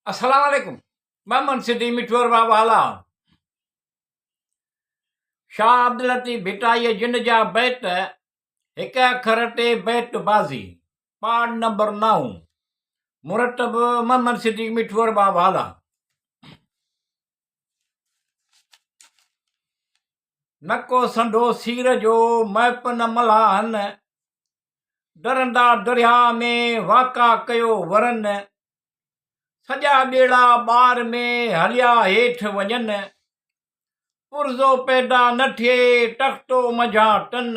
Assalamualaikum. Maman Sidi Mitur Babahala. Shah Abdul Latif भिटाईअ जिन जा बैत हिक अखर ते बैत बाज़ी पाठ नंबर 9 मुरतब मोहम्मद सिद्दीक़ मिठूर बाबाला। नको संडो सीर जो मैप न मल्हान डरंदा दरिया में वाका कयो वरन सॼा ॿेड़ा ॿार में हलिया हेठि वञनि पुरज़ो पैदा न थिए तख़्तो मझा टन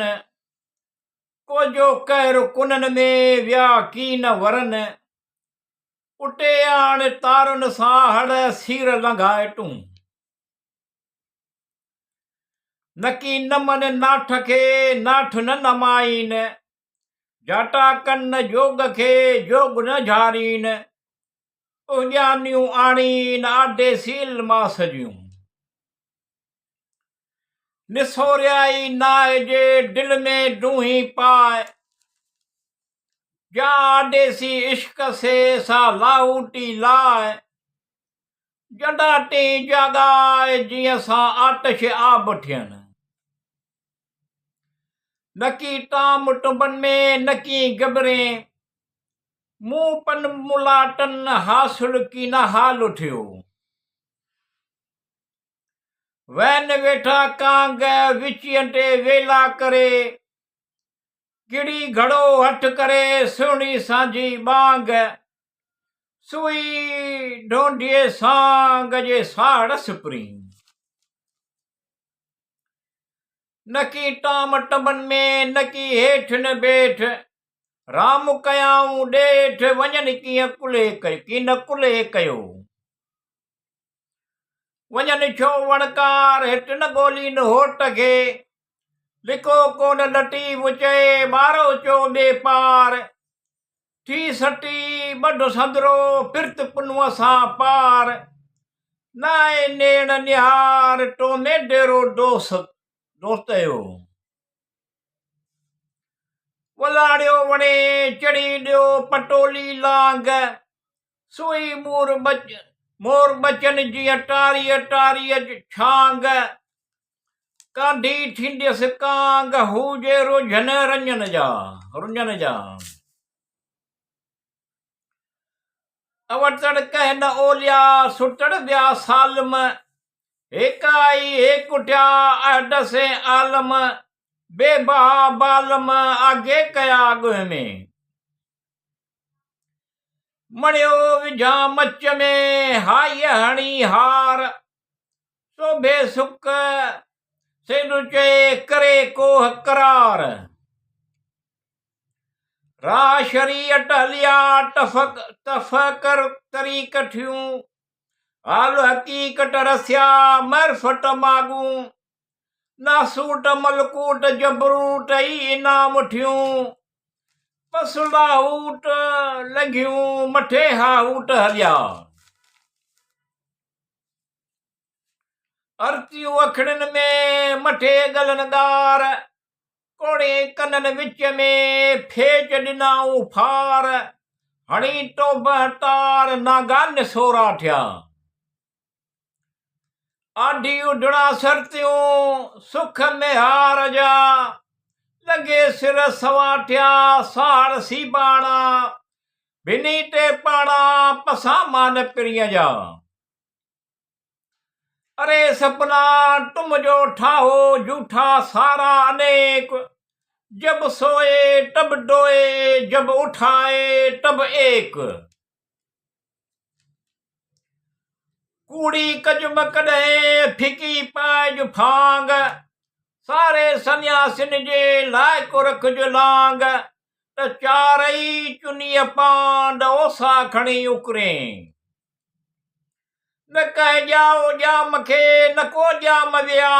कोजो कहर कुननि में विया की न वरन उटे आण तारुनि सां हड़ सीर लंघाए तूं नकी नमन नाठ खे नाठ न नमाईन जाटा कन जोग खे जोग न झारीन उजानियूं आणीन आडे सील मां सजियूं निसोरियाई नाए जे दिल में डूही पाए जा आडेसी इश्क से सा लाहूटी लाए जडाटी जगाए जीअं सां आतिश आब थियनि नकी ताम टुंबनि में नकी गबरे मुंह पन मुलाटन हासिल की न हाल थियो वैन वेठा कांग विचीअ ते वेला करे गिड़ी घड़ो हथ करे सुहिणी सांझी बांग सुई ढोंढिए सांग जे साड़ सिपरी नकी टाम टबन में नकी हेठ न बेठ राम कयाऊं ॾेठ वञनि कीअं कुले कयो की न कुले कयो वञनि छो वणकार हिट न ॻोल्ही न होट खे लिको कोन लटी चए ॿारो चो ॿिए पार थी सटी बढ संदरो फिरत पुनूअ सां पार नाए नेण निहार तो में डेरो दोस्तयो वलाड़ियो वणे चढ़ी ॾियो पटोली लांग सुई मोर बचन जी अटारी छांग कांढी थींदसि कांग हुजे रुझन रुञन जा अवतड़ कह न ओलिया सुटड़ विया सालम हेकाई हेकुटिया अहद से आलम बेबहा बालम आगे कया अॻु में मणियो विझा मच में हाई हणी हार शोभे सुक सेनु चए करे कोह करार राह शरीयत हलिया तफ़कर तरीक़ थियूं हाल हकीकत रसिया मरफत मागूं नासूट मलकूट जबरूट ई इनाम थियूं पसलाहूट लॻियूं मथे हाहूट हलिया अर्तियूं अखड़नि में मथे गलनगार कोड़े कननि विच में फेच ॾिनाऊं फार हणी टोब तार नागान सोरा थिया आढी उडड़ा सरतियूं सुख में हार जा लॻे सिर सवाटिया साड़ सीबाणा भिनी ते पाणा पसामान पिरीअ जा अरे सपना तुम जो ठाहो झूठा सारा अनेक जब सोए तब डोए जब उठाए तब एक कूड़ी कजम कॾहिं फिकी पाइज फांग सारे सन्यासिन जे लाइक़ु रखिजो लांग त चारई चुनीअ पांड ओसा खणी उकरे न कह जाओ जाम खे न को जाम विया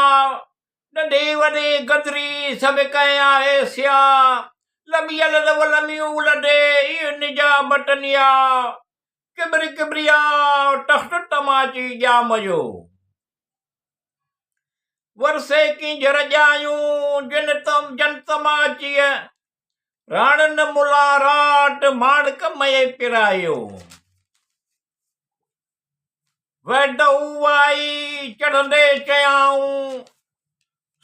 नंढी वॾी गदरी सभु कह आहे सिया लमियल लमियूं लॾे इहो निजा बटनिया किबरी किबरिया तख़्त तमाची जाम जो वरसे की जर जायूं जन तमाचीअ राणन मुला राट माणक मये पिरायो वैडऊ आई चढ़ंदे चयाऊं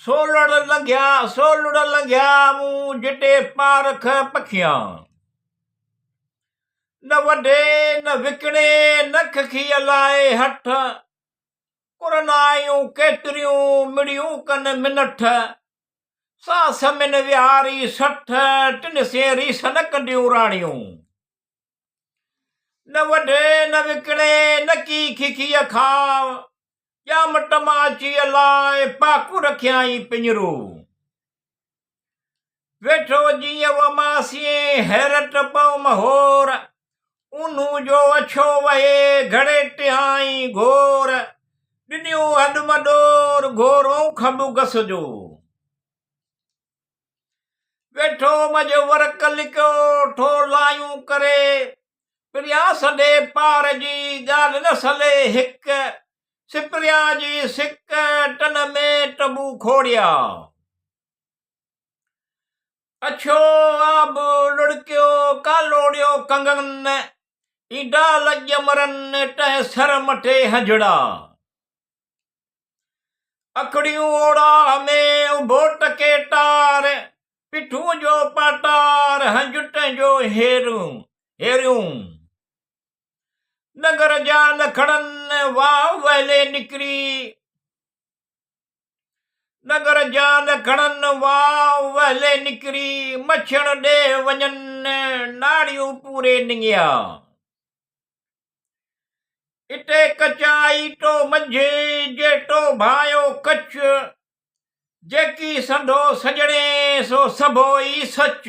सोलड़ लंघिया मूं जिटे पारख पखियां न वॾे न विकिणे न खखी लाए हठ कुरनायूं केतिरियूं मिड़ियूं कनि मिनठ सास मिन विहारी 60 टिन सेरी सन कंदियूं राणियूं न वॾे न विकिणे न की खिखीअ खाव ॼाम टमाची लाइ पाकू रखियाई पिंजरो वेठो जीअं वमासीं हैरत पऊ महोर ऊन्हू जो अछो वहे घड़े टिहाई घोर ॾिनियूं हॾ मॾोर घोरों खॿ गस जो वेठो मज वर्क लिकियो ठो लायूं करे प्रिया सॾे पार जी ॻाल्हि न सले हिक सिपरिया जी सिक टन में टबू खोड़िया अछो आब लुड़कियो कालोड़ियो कंगन ईंडा लॼ मरन टह सर मथे हजड़ा अखड़ियूं ओड़ा में उभो टके टार पिठूं जो पाटार हंजुट जो हेरियूं नगर जा नखड़न वाह वहले निकिरी नगर जा नखड़न वाह वहले निकिरी मछण ॾे वञन नाड़ियूं पूरे निंगिया इटे कचाई तो मंझे जेटो भायो कच्छ जेकी संडो सजणे सो सभो ई सच